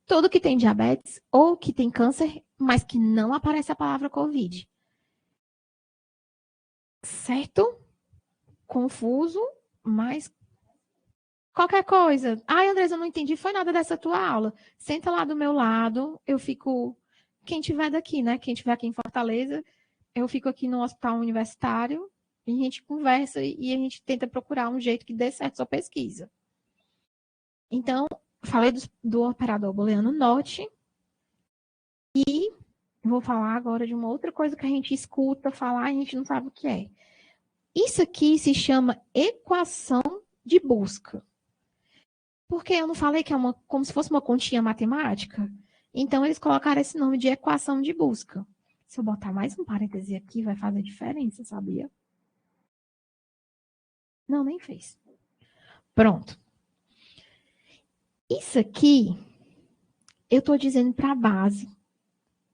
Tudo que tem diabetes ou que tem câncer, mas que não aparece a palavra Covid. Certo? Confuso, mas qualquer coisa. Ai, Andresa, eu não entendi, foi nada dessa tua aula. Senta lá do meu lado, eu fico... Quem tiver daqui, né? Quem tiver aqui em Fortaleza, eu fico aqui no hospital universitário e a gente conversa e a gente tenta procurar um jeito que dê certo sua pesquisa. Então, falei do operador booleano NOT e vou falar agora de uma outra coisa que a gente escuta falar e a gente não sabe o que é. Isso aqui se chama equação de busca. Porque eu não falei que é como se fosse uma continha matemática? Então, eles colocaram esse nome de equação de busca. Se eu botar mais um parêntese aqui, vai fazer diferença, sabia? Não, nem fez. Pronto. Isso aqui, eu estou dizendo para a base,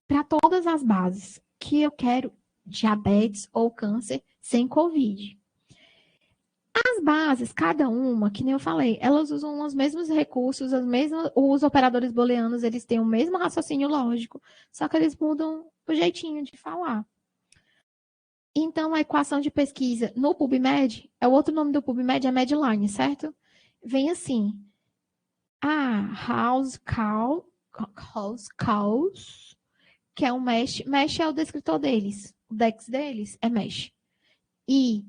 para todas as bases, que eu quero diabetes ou câncer sem Covid. As bases, cada uma, que nem eu falei, elas usam os mesmos recursos, os operadores booleanos, eles têm o mesmo raciocínio lógico, só que eles mudam o jeitinho de falar. Então, a equação de pesquisa no PubMed, o outro nome do PubMed é Medline, certo? Vem assim, house calls, que é um mesh. Mesh é o descritor deles. O DEX deles é mesh. E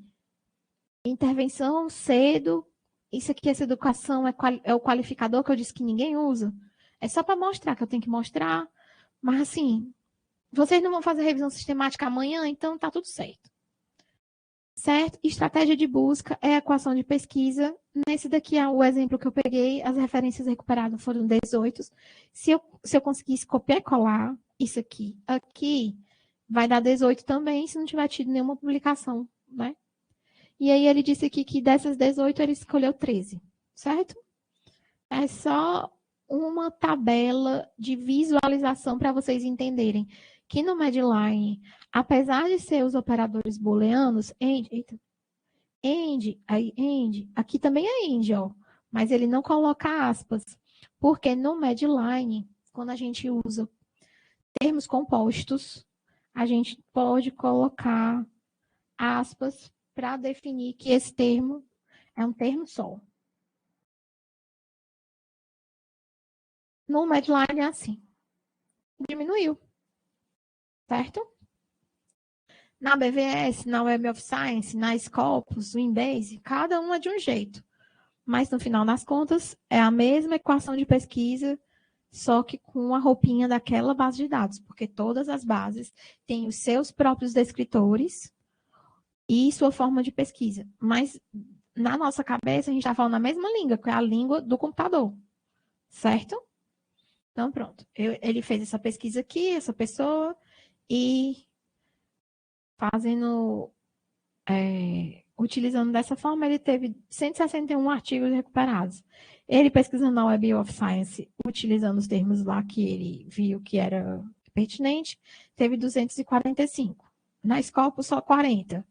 intervenção cedo. Isso aqui, essa educação é o qualificador que eu disse que ninguém usa. É só para mostrar que eu tenho que mostrar. Mas assim, vocês não vão fazer revisão sistemática amanhã, então tá tudo certo. Certo? Estratégia de busca é a equação de pesquisa. Nesse daqui é o exemplo que eu peguei, as referências recuperadas foram 18. Se eu conseguisse copiar e colar isso aqui, vai dar 18 também, se não tiver tido nenhuma publicação, né? E aí ele disse aqui que dessas 18 ele escolheu 13, certo? É só uma tabela de visualização para vocês entenderem que no Medline, apesar de ser os operadores booleanos, aqui também é end, ó, mas ele não coloca aspas, porque no Medline, quando a gente usa termos compostos, a gente pode colocar aspas para definir que esse termo é um termo só. No Medline é assim. Diminuiu. Certo? Na BVS, na Web of Science, na Scopus, Winbase, cada uma é de um jeito. Mas, no final das contas, é a mesma equação de pesquisa, só que com a roupinha daquela base de dados, porque todas as bases têm os seus próprios descritores e sua forma de pesquisa. Mas, na nossa cabeça, a gente está falando a mesma língua, que é a língua do computador. Certo? Então, pronto. Ele fez essa pesquisa aqui, essa pessoa, e utilizando dessa forma, ele teve 161 artigos recuperados. Ele pesquisando na Web of Science, utilizando os termos lá que ele viu que era pertinente, teve 245. Na Scopus, só 40.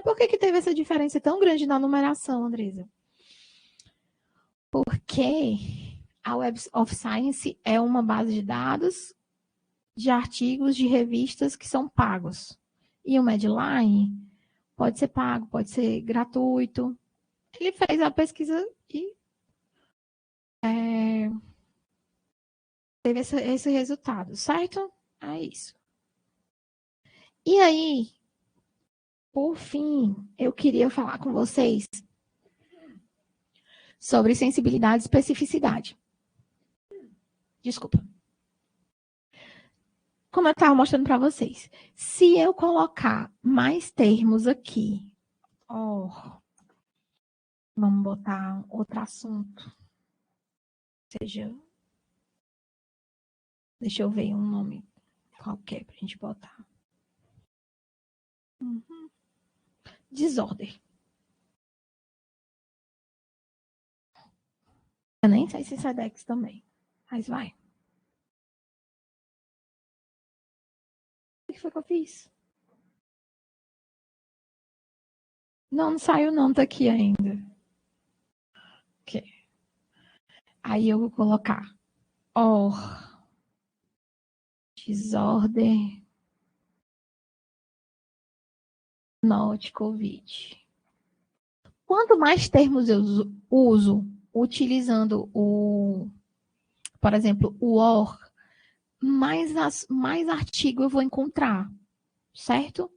Por que teve essa diferença tão grande na numeração, Andresa? Porque a Web of Science é uma base de dados de artigos de revistas que são pagos. E o Medline pode ser pago, pode ser gratuito. Ele fez a pesquisa e teve esse resultado, certo? É isso. E aí, por fim, eu queria falar com vocês sobre sensibilidade e especificidade. Desculpa. Como eu estava mostrando para vocês, se eu colocar mais termos aqui, vamos botar outro assunto, seja, deixa eu ver um nome qualquer para a gente botar. Desordem. Eu nem sei se Sedex também, mas vai. O que foi que eu fiz? Não saiu não, tá aqui ainda. Ok. Aí eu vou colocar desordem not Covid. Quanto mais termos eu uso utilizando por exemplo, o OR, mais artigo eu vou encontrar, certo?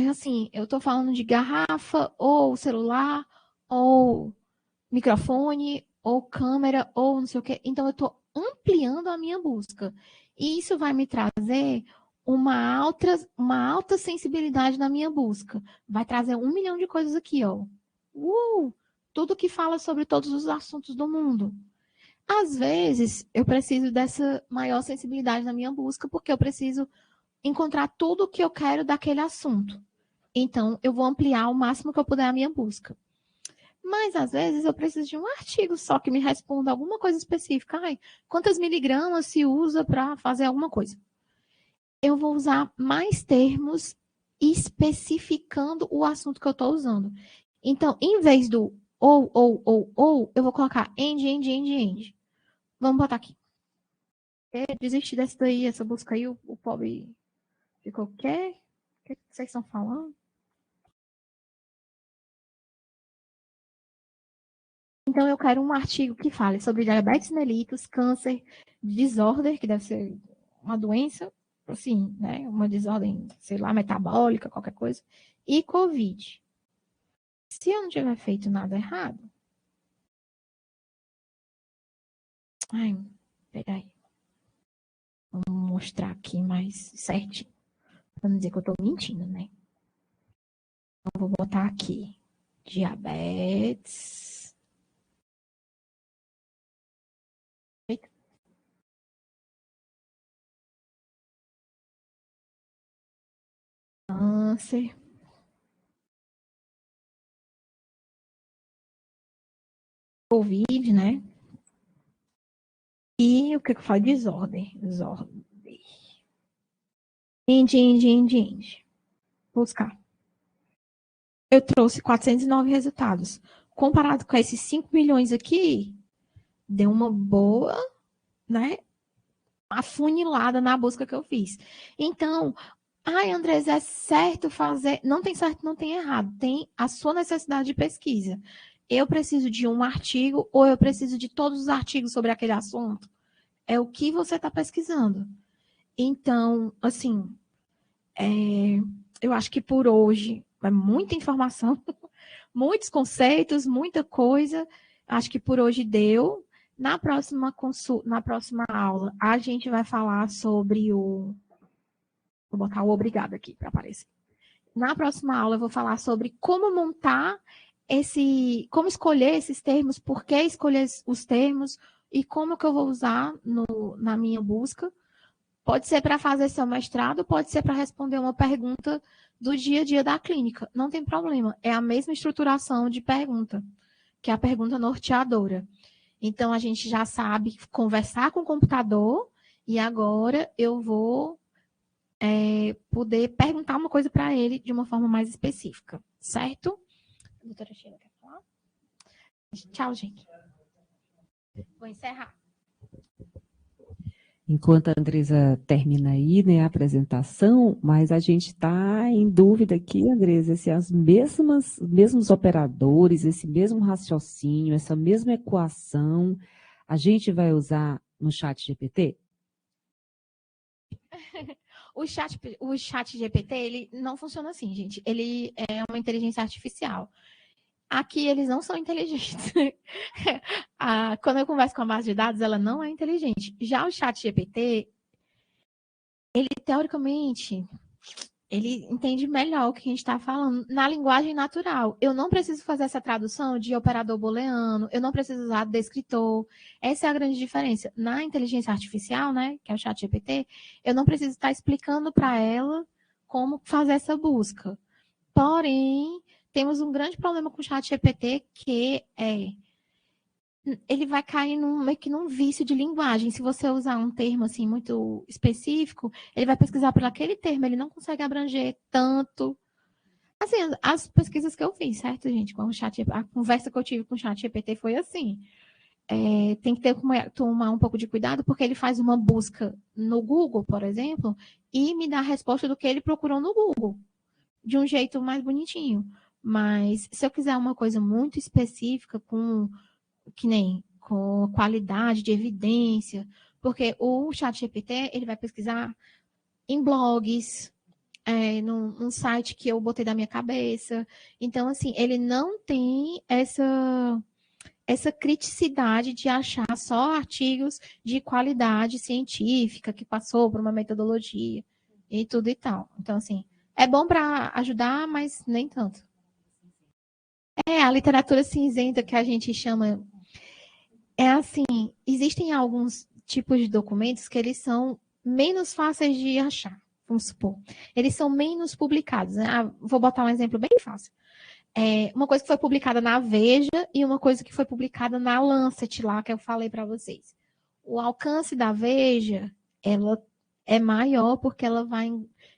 Assim, eu estou falando de garrafa, ou celular, ou microfone, ou câmera, ou não sei o quê. Então, eu estou ampliando a minha busca. E isso vai me trazer uma alta sensibilidade na minha busca. Vai trazer 1 milhão de coisas aqui, ó. Tudo que fala sobre todos os assuntos do mundo. Às vezes, eu preciso dessa maior sensibilidade na minha busca, porque eu preciso encontrar tudo o que eu quero daquele assunto. Então, eu vou ampliar o máximo que eu puder a minha busca. Mas, às vezes, eu preciso de um artigo só que me responda alguma coisa específica. Ai, quantas miligramas se usa para fazer alguma coisa? Eu vou usar mais termos especificando o assunto que eu estou usando. Então, em vez do ou, eu vou colocar end. Vamos botar aqui. Desistir dessa daí, essa busca aí, o pobre ficou, o que vocês estão falando? Então, eu quero um artigo que fale sobre diabetes mellitus, câncer, desordem, que deve ser uma doença, assim, né? Uma desordem, sei lá, metabólica, qualquer coisa, e COVID. Se eu não tiver feito nada errado. Ai, peraí. Vamos mostrar aqui mais certinho. Pra não dizer que eu tô mentindo, né? Então, vou botar aqui. Diabetes. Eita. Câncer. COVID, né? E o que eu falo? Desordem. Indi. Buscar. Eu trouxe 409 resultados. Comparado com esses 5 milhões aqui, deu uma boa, né, afunilada na busca que eu fiz. Então, ai, Andrés, é certo fazer. Não tem certo, não tem errado. Tem a sua necessidade de pesquisa. Eu preciso de um artigo ou eu preciso de todos os artigos sobre aquele assunto? É o que você está pesquisando. Então, assim, eu acho que por hoje é muita informação, muitos conceitos, muita coisa. Acho que por hoje deu. Na próxima aula, a gente vai falar sobre o. Vou botar o obrigado aqui para aparecer. Na próxima aula, eu vou falar sobre como montar como escolher esses termos, por que escolher os termos e como que eu vou usar na minha busca. Pode ser para fazer seu mestrado, pode ser para responder uma pergunta do dia a dia da clínica. Não tem problema. É a mesma estruturação de pergunta, que é a pergunta norteadora. Então, a gente já sabe conversar com o computador e agora eu vou poder perguntar uma coisa para ele de uma forma mais específica, certo? A doutora Sheila quer falar? Tchau, gente. Vou encerrar. Enquanto a Andresa termina aí, né, a apresentação, mas a gente está em dúvida aqui, Andresa, se os mesmos operadores, esse mesmo raciocínio, essa mesma equação, a gente vai usar no chat GPT? O chat GPT, ele não funciona assim, gente. Ele é uma inteligência artificial. Aqui eles não são inteligentes. Quando eu converso com a base de dados, ela não é inteligente. Já o chat GPT, ele teoricamente, ele entende melhor o que a gente está falando na linguagem natural. Eu não preciso fazer essa tradução de operador booleano, eu não preciso usar descritor. Essa é a grande diferença. Na inteligência artificial, né, que é o chat GPT, eu não preciso estar explicando para ela como fazer essa busca. Porém, temos um grande problema com o chat GPT, que ele vai cair meio que num vício de linguagem. Se você usar um termo assim muito específico, ele vai pesquisar por aquele termo, ele não consegue abranger tanto. Assim, as pesquisas que eu fiz, certo, gente? Com a conversa que eu tive com o chat GPT foi assim. Tem que tomar um pouco de cuidado, porque ele faz uma busca no Google, por exemplo, e me dá a resposta do que ele procurou no Google, de um jeito mais bonitinho. Mas se eu quiser uma coisa muito específica, que nem com qualidade de evidência, porque o ChatGPT ele vai pesquisar em blogs, num site que eu botei da minha cabeça. Então, assim, ele não tem essa criticidade de achar só artigos de qualidade científica que passou por uma metodologia e tudo e tal. Então, assim, é bom para ajudar, mas nem tanto. A literatura cinzenta que a gente chama é assim, existem alguns tipos de documentos que eles são menos fáceis de achar, vamos supor. Eles são menos publicados. Né? Vou botar um exemplo bem fácil. uma coisa que foi publicada na Veja e uma coisa que foi publicada na Lancet, lá que eu falei para vocês. O alcance da Veja, ela é maior porque ela vai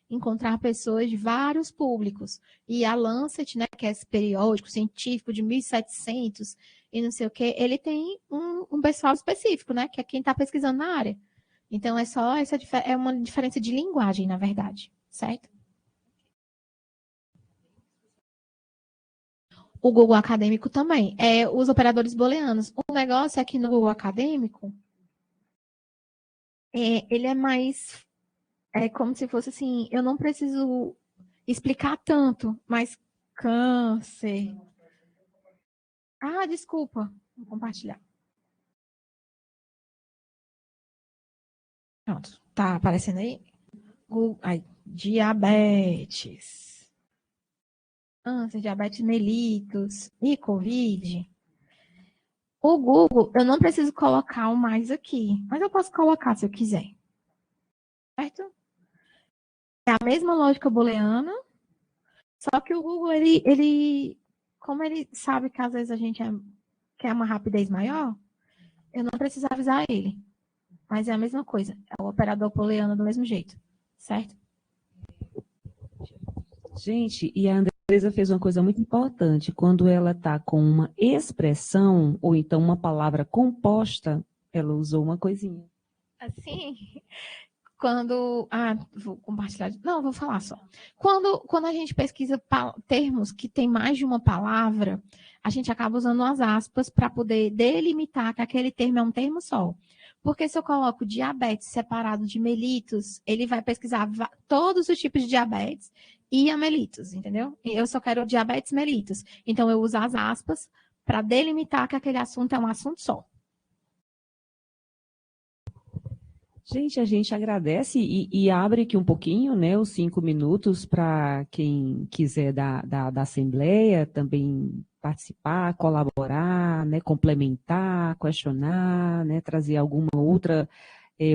encontrar pessoas de vários públicos. E a Lancet, né, que é esse periódico científico de 1700 e não sei o quê, ele tem um pessoal específico, né, que é quem está pesquisando na área. Então, é uma diferença de linguagem, na verdade, certo? O Google Acadêmico também. Os operadores booleanos. O negócio é que no Google Acadêmico, ele é mais... É como se fosse assim, eu não preciso explicar tanto, mas câncer... Ah, desculpa. Vou compartilhar. Pronto. Tá aparecendo aí? Diabetes. Câncer, diabetes mellitus e Covid. O Google, eu não preciso colocar o mais aqui, mas eu posso colocar se eu quiser. Certo? É a mesma lógica booleana, só que o Google, como ele sabe que às vezes a gente quer uma rapidez maior, eu não preciso avisar ele. Mas é a mesma coisa. É o operador booleano do mesmo jeito. Certo? Gente, e a Andresa fez uma coisa muito importante. Quando ela está com uma expressão, ou então uma palavra composta, ela usou uma coisinha. Assim, vou compartilhar. Não, vou falar só. Quando a gente pesquisa termos que tem mais de uma palavra, a gente acaba usando as aspas para poder delimitar que aquele termo é um termo só. Porque se eu coloco diabetes separado de mellitus, ele vai pesquisar todos os tipos de diabetes e a mellitus, entendeu? E eu só quero diabetes mellitus. Então, eu uso as aspas para delimitar que aquele assunto é um assunto só. Gente, a gente agradece e abre aqui um pouquinho, né, os 5 minutos para quem quiser da Assembleia também participar, colaborar, né, complementar, questionar, né, trazer alguma outra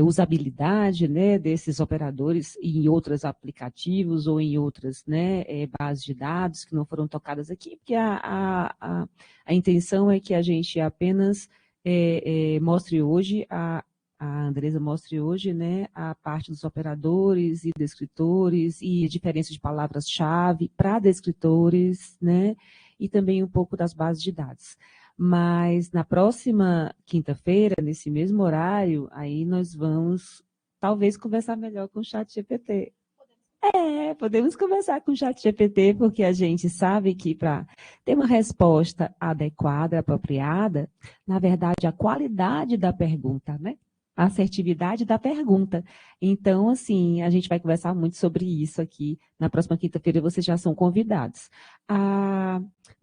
usabilidade, né, desses operadores em outros aplicativos ou em outras, né, bases de dados que não foram tocadas aqui, porque a intenção é que a gente apenas mostre hoje a Andresa mostre hoje, né, a parte dos operadores e descritores e a diferença de palavras-chave para descritores, né, e também um pouco das bases de dados. Mas na próxima quinta-feira, nesse mesmo horário, aí nós vamos talvez conversar melhor com o ChatGPT. Podemos conversar com o ChatGPT, porque a gente sabe que para ter uma resposta adequada, apropriada, na verdade, a qualidade da pergunta, né? A assertividade da pergunta. Então, assim, a gente vai conversar muito sobre isso aqui. Na próxima quinta-feira, vocês já são convidados.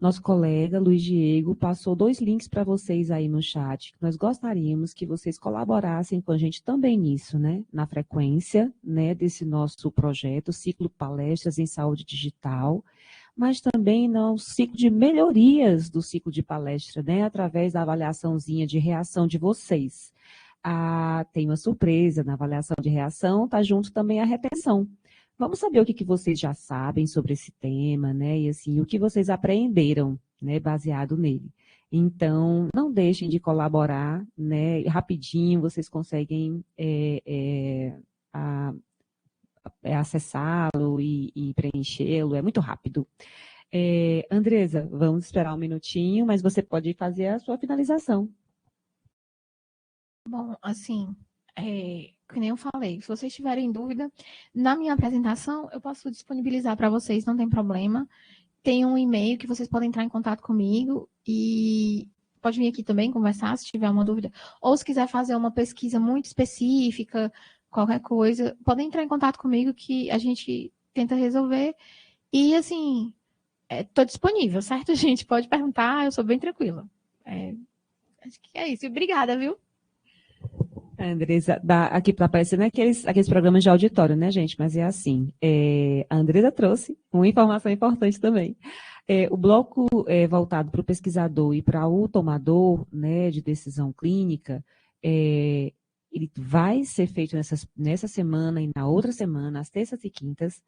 Nosso colega Luiz Diego passou 2 links para vocês aí no chat. Nós gostaríamos que vocês colaborassem com a gente também nisso, né? Na frequência, né, desse nosso projeto, Ciclo Palestras em Saúde Digital, mas também no ciclo de melhorias do ciclo de palestra, né? Através da avaliaçãozinha de reação de vocês. Tem uma surpresa na avaliação de reação, está junto também a retenção. Vamos saber o que vocês já sabem sobre esse tema, né? E assim, o que vocês aprenderam, né? Baseado nele. Então, não deixem de colaborar, né? Rapidinho vocês conseguem acessá-lo e preenchê-lo, é muito rápido. Andresa, vamos esperar um minutinho, mas você pode fazer a sua finalização. Bom, assim, que nem eu falei, se vocês tiverem dúvida, na minha apresentação eu posso disponibilizar para vocês, não tem problema. Tem um e-mail que vocês podem entrar em contato comigo e pode vir aqui também conversar se tiver uma dúvida. Ou se quiser fazer uma pesquisa muito específica, qualquer coisa, podem entrar em contato comigo que a gente tenta resolver. E, assim, estou disponível, certo, gente? Pode perguntar, eu sou bem tranquila. Acho que é isso. Obrigada, viu? Andresa, aqui está aparecendo aqueles programas de auditório, né, gente? Mas é assim, a Andresa trouxe uma informação importante também. O bloco voltado para o pesquisador e para o tomador, né, de decisão clínica, ele vai ser feito nessa semana e na outra semana, às terças e quintas,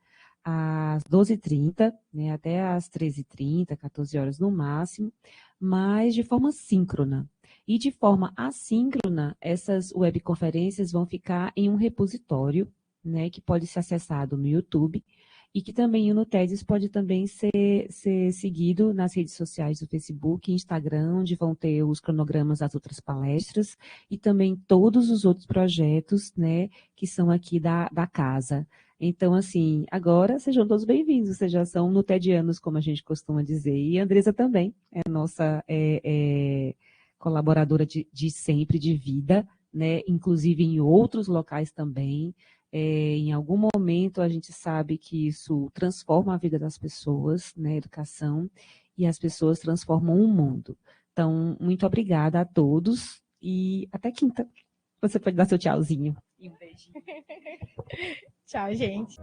às 12h30, né, até às 13h30, 14 horas no máximo, mas de forma síncrona. E de forma assíncrona, essas webconferências vão ficar em um repositório, né, que pode ser acessado no YouTube e que também o Nutedes pode também ser seguido nas redes sociais do Facebook e Instagram, onde vão ter os cronogramas das outras palestras e também todos os outros projetos, né, que são aqui da casa. Então, assim, agora sejam todos bem-vindos, vocês já são nutedianos, como a gente costuma dizer, e a Andresa também é nossa colaboradora de sempre, de vida, né, inclusive em outros locais também. Em algum momento a gente sabe que isso transforma a vida das pessoas, né, educação, e as pessoas transformam o mundo. Então, muito obrigada a todos e até quinta. Você pode dar seu tchauzinho. E um beijinho. Tchau, gente.